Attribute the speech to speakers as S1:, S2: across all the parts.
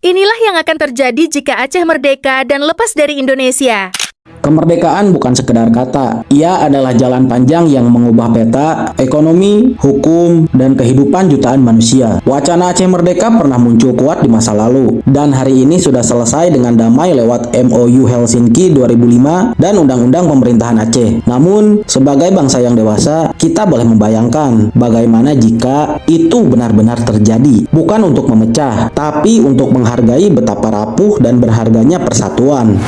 S1: Inilah yang akan terjadi jika Aceh merdeka dan lepas dari Indonesia.
S2: Kemerdekaan bukan sekedar kata, ia adalah jalan panjang yang mengubah peta, ekonomi, hukum, dan kehidupan jutaan manusia. Wacana Aceh merdeka pernah muncul kuat di masa lalu, dan hari ini sudah selesai dengan damai lewat MOU Helsinki 2005 dan Undang-Undang Pemerintahan Aceh. Namun, sebagai bangsa yang dewasa, kita boleh membayangkan bagaimana jika itu benar-benar terjadi. Bukan untuk memecah, tapi untuk menghargai betapa rapuh dan berharganya persatuan.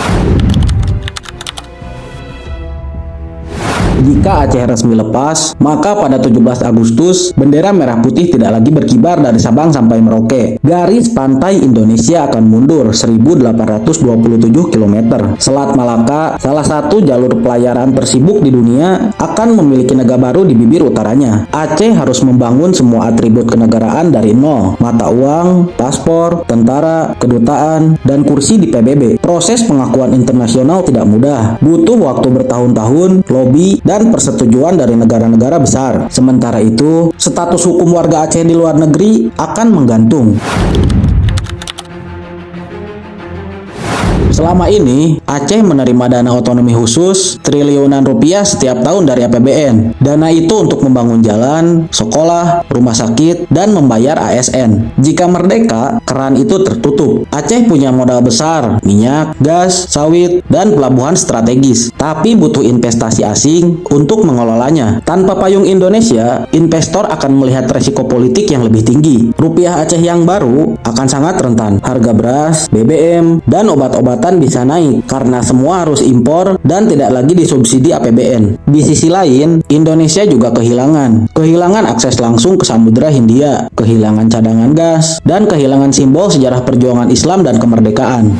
S2: Jika Aceh resmi lepas, maka pada 17 Agustus, bendera merah putih tidak lagi berkibar dari Sabang sampai Merauke. Garis pantai Indonesia akan mundur 1.827 km. Selat Malaka, salah satu jalur pelayaran tersibuk di dunia, akan memiliki negara baru di bibir utaranya. Aceh harus membangun semua atribut kenegaraan dari nol. Mata uang, paspor, tentara, kedutaan, dan kursi di PBB. Proses pengakuan internasional tidak mudah. Butuh waktu bertahun-tahun, lobby, dan persetujuan dari negara-negara besar. Sementara itu, status hukum warga Aceh di luar negeri akan menggantung. Selama ini, Aceh menerima dana otonomi khusus triliunan rupiah setiap tahun dari APBN. Dana itu untuk membangun jalan, sekolah, rumah sakit, dan membayar ASN. Jika merdeka, keran itu tertutup. Aceh punya modal besar, minyak, gas, sawit, dan pelabuhan strategis. Tapi butuh investasi asing untuk mengelolanya. Tanpa payung Indonesia, investor akan melihat resiko politik yang lebih tinggi. Rupiah Aceh yang baru akan sangat rentan. Harga beras, BBM, dan obat-obatan bisa naik karena semua harus impor dan tidak lagi disubsidi APBN. Di sisi lain, Indonesia juga kehilangan akses langsung ke Samudra Hindia, kehilangan cadangan gas, dan kehilangan simbol sejarah perjuangan Islam dan kemerdekaan.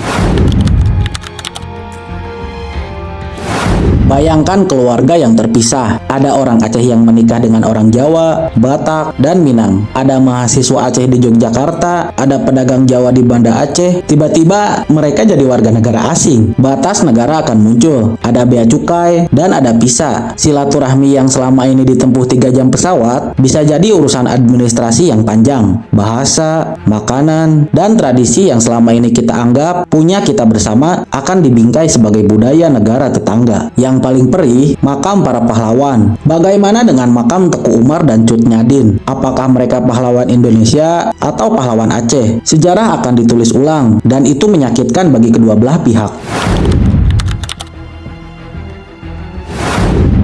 S2: Bayangkan keluarga yang terpisah. Ada orang Aceh yang menikah dengan orang Jawa, Batak, dan Minang. Ada mahasiswa Aceh di Yogyakarta, ada pedagang Jawa di Banda Aceh. Tiba-tiba mereka jadi warga negara asing. Batas negara akan muncul. Ada bea cukai dan ada visa. Silaturahmi yang selama ini ditempuh 3 jam pesawat bisa jadi urusan administrasi yang panjang. Bahasa, makanan, dan tradisi yang selama ini kita anggap punya kita bersama akan dibingkai sebagai budaya negara tetangga. Yang paling perih, makam para pahlawan. Bagaimana dengan makam Teku Umar dan Cut Nyadin? Apakah mereka pahlawan Indonesia atau pahlawan Aceh? Sejarah akan ditulis ulang, dan itu menyakitkan bagi kedua belah pihak.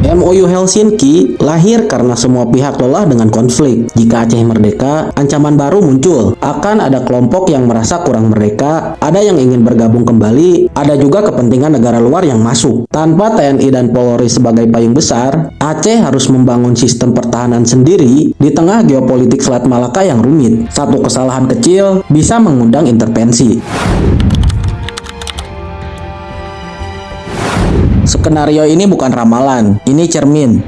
S2: MOU Helsinki lahir karena semua pihak lelah dengan konflik. Jika Aceh merdeka, ancaman baru muncul. Akan ada kelompok yang merasa kurang merdeka, ada yang ingin bergabung kembali, ada juga kepentingan negara luar yang masuk. Tanpa TNI dan Polri sebagai payung besar, Aceh harus membangun sistem pertahanan sendiri di tengah geopolitik Selat Malaka yang rumit. Satu kesalahan kecil bisa mengundang intervensi. Skenario ini bukan ramalan, ini cermin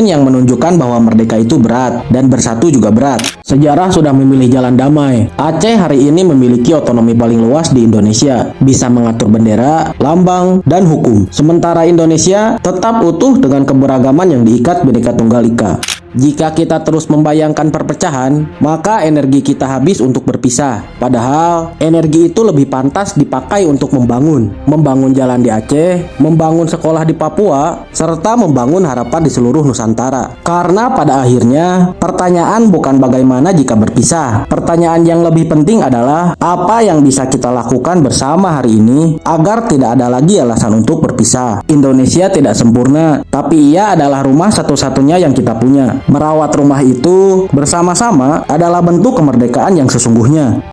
S2: yang menunjukkan bahwa merdeka itu berat, dan bersatu juga berat. Sejarah sudah memilih jalan damai. Aceh hari ini memiliki otonomi paling luas di Indonesia, bisa mengatur bendera, lambang, dan hukum. Sementara Indonesia tetap utuh dengan keberagaman yang diikat Bhinneka Tunggal Ika. Jika kita terus membayangkan perpecahan, maka energi kita habis untuk berpisah. Padahal, energi itu lebih pantas dipakai untuk membangun jalan di Aceh, membangun sekolah di Papua, serta membangun harapan di seluruh Nusantara. Karena pada akhirnya, pertanyaan bukan bagaimana jika berpisah. Pertanyaan yang lebih penting adalah, apa yang bisa kita lakukan bersama hari ini agar tidak ada lagi alasan untuk berpisah. Indonesia tidak sempurna, tapi ia adalah rumah satu-satunya yang kita punya. Merawat rumah itu bersama-sama adalah bentuk kemerdekaan yang sesungguhnya.